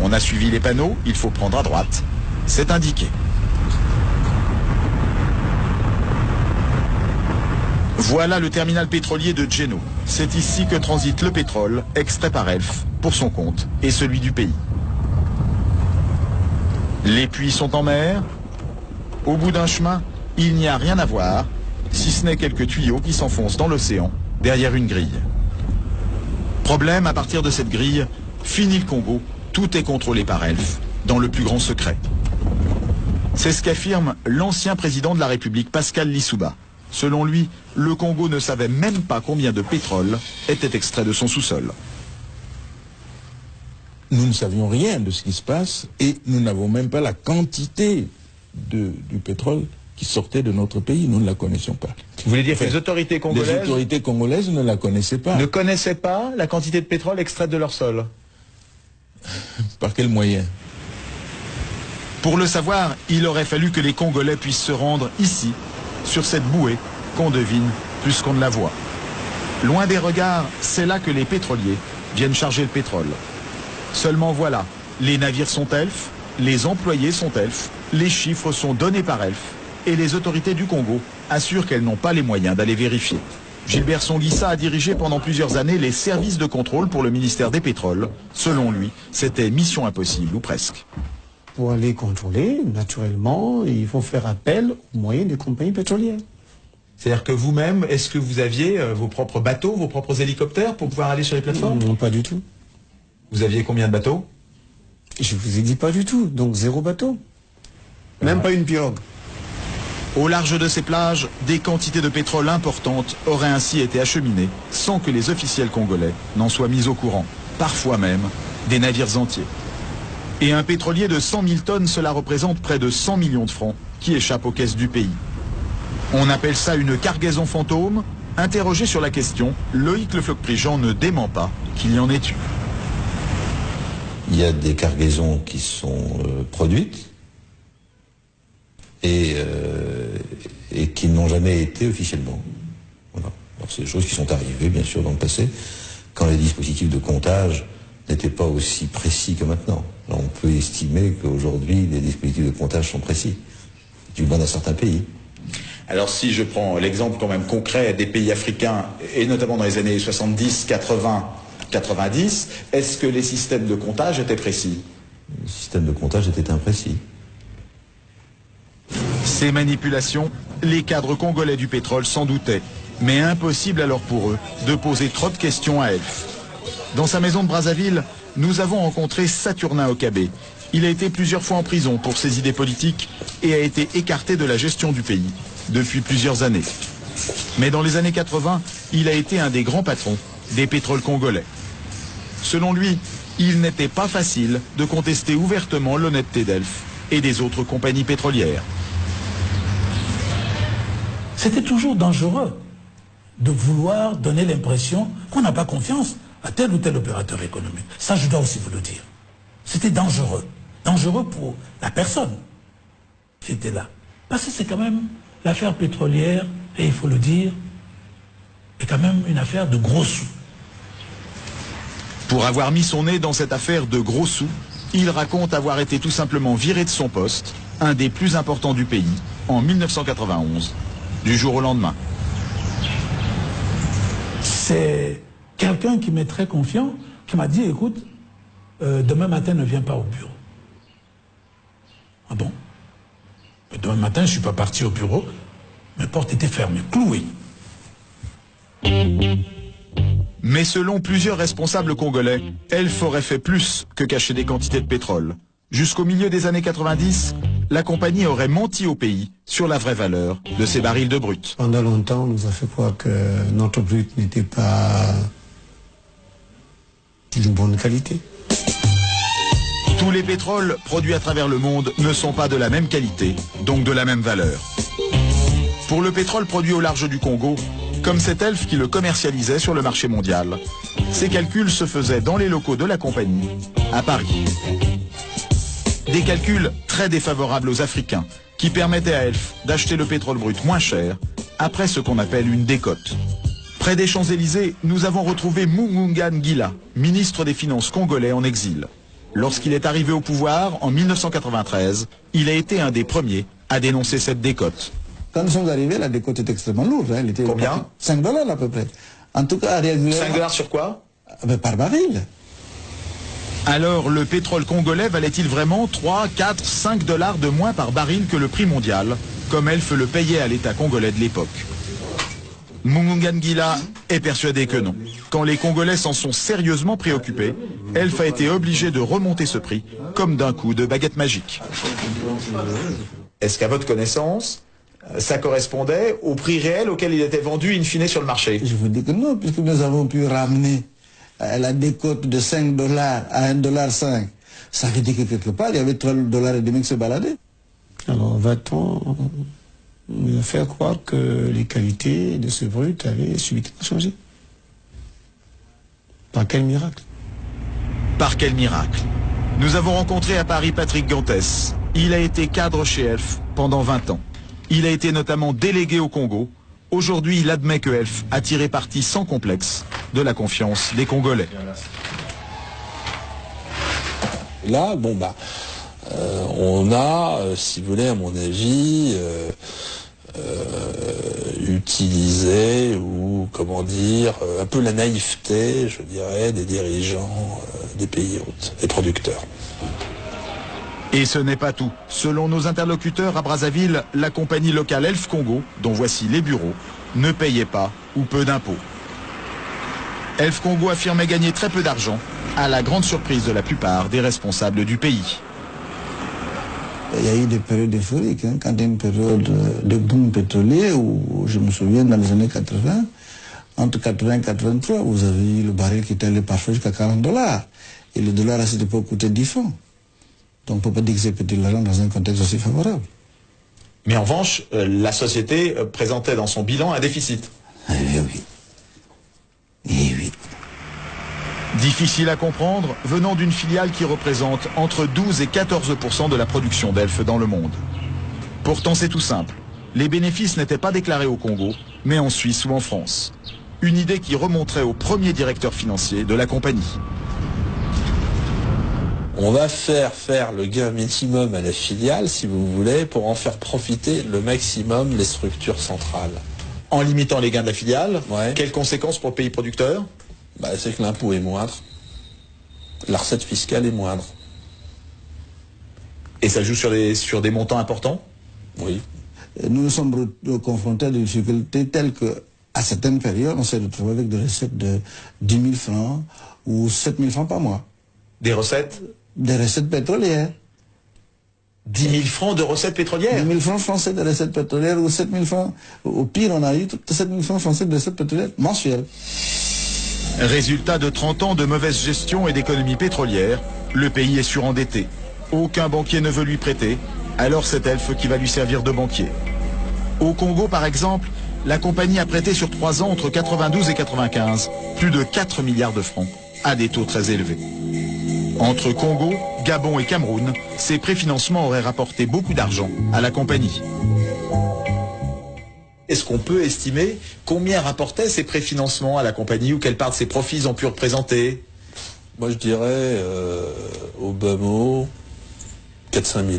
On a suivi les panneaux, il faut prendre à droite. C'est indiqué. Voilà le terminal pétrolier de Djeno. C'est ici que transite le pétrole, extrait par Elf, pour son compte et celui du pays. Les puits sont en mer. Au bout d'un chemin, il n'y a rien à voir, si ce n'est quelques tuyaux qui s'enfoncent dans l'océan, derrière une grille. Problème, à partir de cette grille, fini le Congo, tout est contrôlé par Elf, dans le plus grand secret. C'est ce qu'affirme l'ancien président de la République, Pascal Lissouba. Selon lui, le Congo ne savait même pas combien de pétrole était extrait de son sous-sol. Nous ne savions rien de ce qui se passe et nous n'avons même pas la quantité du pétrole qui sortait de notre pays. Nous ne la connaissions pas. Vous voulez dire que les autorités congolaises ne la connaissaient pas. Ne connaissaient pas la quantité de pétrole extraite de leur sol? Par quel moyen? Pour le savoir, il aurait fallu que les Congolais puissent se rendre ici, sur cette bouée qu'on devine plus qu'on ne la voit. Loin des regards, c'est là que les pétroliers viennent charger le pétrole. Seulement voilà, les navires sont Elf, les employés sont Elf, les chiffres sont donnés par Elf, et les autorités du Congo assurent qu'elles n'ont pas les moyens d'aller vérifier. Gilbert Songuissa a dirigé pendant plusieurs années les services de contrôle pour le ministère des Pétroles. Selon lui, c'était mission impossible, ou presque. Pour aller contrôler, naturellement, il faut faire appel aux moyens des compagnies pétrolières. C'est-à-dire que vous-même, est-ce que vous aviez vos propres bateaux, vos propres hélicoptères pour pouvoir aller sur les plateformes? Non, pas du tout. Vous aviez combien de bateaux? Je vous ai dit pas du tout, donc 0 bateau. Même pas une pirogue. Au large de ces plages, des quantités de pétrole importantes auraient ainsi été acheminées sans que les officiels congolais n'en soient mis au courant. Parfois même, des navires entiers. Et un pétrolier de 100 000 tonnes, cela représente près de 100 millions de francs qui échappent aux caisses du pays. On appelle ça une cargaison fantôme. Interrogé sur la question, Loïc Le Floch-Prigent ne dément pas qu'il y en ait eu. Il y a des cargaisons qui sont produites et qui n'ont jamais été officiellement. Voilà. Alors c'est des choses qui sont arrivées, bien sûr, dans le passé, quand les dispositifs de comptage n'étaient pas aussi précis que maintenant. Alors on peut estimer qu'aujourd'hui, les dispositifs de comptage sont précis, du moins dans certains pays. Alors si je prends l'exemple quand même concret des pays africains, et notamment dans les années 70, 80, 90, est-ce que les systèmes de comptage étaient précis? Les systèmes de comptage étaient imprécis. Ces manipulations, les cadres congolais du pétrole s'en doutaient, mais impossible alors pour eux de poser trop de questions à Elf. Dans sa maison de Brazzaville, nous avons rencontré Saturnin Okabé. Il a été plusieurs fois en prison pour ses idées politiques et a été écarté de la gestion du pays depuis plusieurs années. Mais dans les années 80, il a été un des grands patrons des pétroles congolais. Selon lui, il n'était pas facile de contester ouvertement l'honnêteté d'Elf et des autres compagnies pétrolières. C'était toujours dangereux de vouloir donner l'impression qu'on n'a pas confiance à tel ou tel opérateur économique. Ça, je dois aussi vous le dire. C'était dangereux. Dangereux pour la personne qui était là. Parce que c'est quand même l'affaire pétrolière, et il faut le dire, est quand même une affaire de gros sous. Pour avoir mis son nez dans cette affaire de gros sous, il raconte avoir été tout simplement viré de son poste, un des plus importants du pays, en 1991, du jour au lendemain. C'est quelqu'un qui m'est très confiant, qui m'a dit, écoute, demain matin ne viens pas au bureau. Ah bon? Mais demain matin, je ne suis pas parti au bureau, mes portes étaient fermées, clouées. Mais selon plusieurs responsables congolais, Elf aurait fait plus que cacher des quantités de pétrole. Jusqu'au milieu des années 90, la compagnie aurait menti au pays sur la vraie valeur de ces barils de brut. Pendant longtemps, on nous a fait croire que notre brut n'était pas d'une bonne qualité. Tous les pétroles produits à travers le monde ne sont pas de la même qualité, donc de la même valeur. Pour le pétrole produit au large du Congo, comme c'est Elf qui le commercialisait sur le marché mondial, ces calculs se faisaient dans les locaux de la compagnie, à Paris. Des calculs très défavorables aux Africains, qui permettaient à Elf d'acheter le pétrole brut moins cher, après ce qu'on appelle une décote. Près des Champs-Élysées, nous avons retrouvé Mungungan Gila, ministre des Finances congolais en exil. Lorsqu'il est arrivé au pouvoir en 1993, il a été un des premiers à dénoncer cette décote. Quand nous sommes arrivés, la décote était extrêmement lourde. Elle était Combien? 5 $ à peu près. En tout cas, régulièrement. 5 $ sur quoi? Par baril. Alors le pétrole congolais valait-il vraiment 3, 4, 5 $ de moins par baril que le prix mondial, comme Elf le payait à l'État congolais de l'époque? Mungangila est persuadé que non. Quand les Congolais s'en sont sérieusement préoccupés, Elf a été obligé de remonter ce prix, comme d'un coup de baguette magique. Est-ce qu'à votre connaissance, ça correspondait au prix réel auquel il était vendu in fine sur le marché? Je vous dis que non, puisque nous avons pu ramener la décote de 5 $ à 1,5 $. Ça veut dire que quelque part, il y avait 3,5 $ qui se baladaient. Alors va-t-on nous faire croire que les qualités de ce brut avaient subitement changé? Par quel miracle? Par quel miracle? Nous avons rencontré à Paris Patrick Gantès. Il a été cadre chez Elf pendant 20 ans. Il a été notamment délégué au Congo. Aujourd'hui, il admet que Elf a tiré parti sans complexe de la confiance des Congolais. Là, on a, si vous voulez, à mon avis, utilisé, ou comment dire, un peu la naïveté, je dirais, des dirigeants des pays hôtes, des producteurs. Et ce n'est pas tout. Selon nos interlocuteurs à Brazzaville, la compagnie locale Elf Congo, dont voici les bureaux, ne payait pas ou peu d'impôts. Elf Congo affirmait gagner très peu d'argent, à la grande surprise de la plupart des responsables du pays. Il y a eu des périodes euphoriques, hein, quand il y a une période de boom pétrolier, où je me souviens dans les années 80, entre 80 et 83, vous avez eu le baril qui était allé parfois jusqu'à 40 $. Et le dollar à cette époque coûtait 10 francs. Donc on ne peut pas dire que c'est petit l'argent dans un contexte aussi favorable. Mais en revanche, la société présentait dans son bilan un déficit. Eh oui. Eh oui. Difficile à comprendre, venant d'une filiale qui représente entre 12 et 14% de la production d'Elf dans le monde. Pourtant c'est tout simple. Les bénéfices n'étaient pas déclarés au Congo, mais en Suisse ou en France. Une idée qui remonterait au premier directeur financier de la compagnie. On va faire le gain minimum à la filiale, si vous voulez, pour en faire profiter le maximum les structures centrales. En limitant les gains de la filiale, ouais. Quelles conséquences pour le pays producteur? C'est que l'impôt est moindre, la recette fiscale est moindre. Et ça joue sur des montants importants? Oui. Nous nous sommes confrontés à des difficultés telles que, à certaines périodes, on s'est retrouvé avec des recettes de 10 000 francs ou 7 000 francs par mois. Des recettes? Des recettes pétrolières. 10 000 francs de recettes pétrolières? 10 000 francs français de recettes pétrolières ou 7 000 francs. Au pire, on a eu 7 000 francs français de recettes pétrolières mensuelles. Résultat de 30 ans de mauvaise gestion et d'économie pétrolière, le pays est surendetté. Aucun banquier ne veut lui prêter, alors c'est Elf qui va lui servir de banquier. Au Congo, par exemple, la compagnie a prêté sur 3 ans entre 92 et 95 plus de 4 milliards de francs à des taux très élevés. Entre Congo, Gabon et Cameroun, ces préfinancements auraient rapporté beaucoup d'argent à la compagnie. Est-ce qu'on peut estimer combien rapportaient ces préfinancements à la compagnie ou quelle part de ses profits ils ont pu représenter? Moi je dirais au bas mot 4-5 milliards.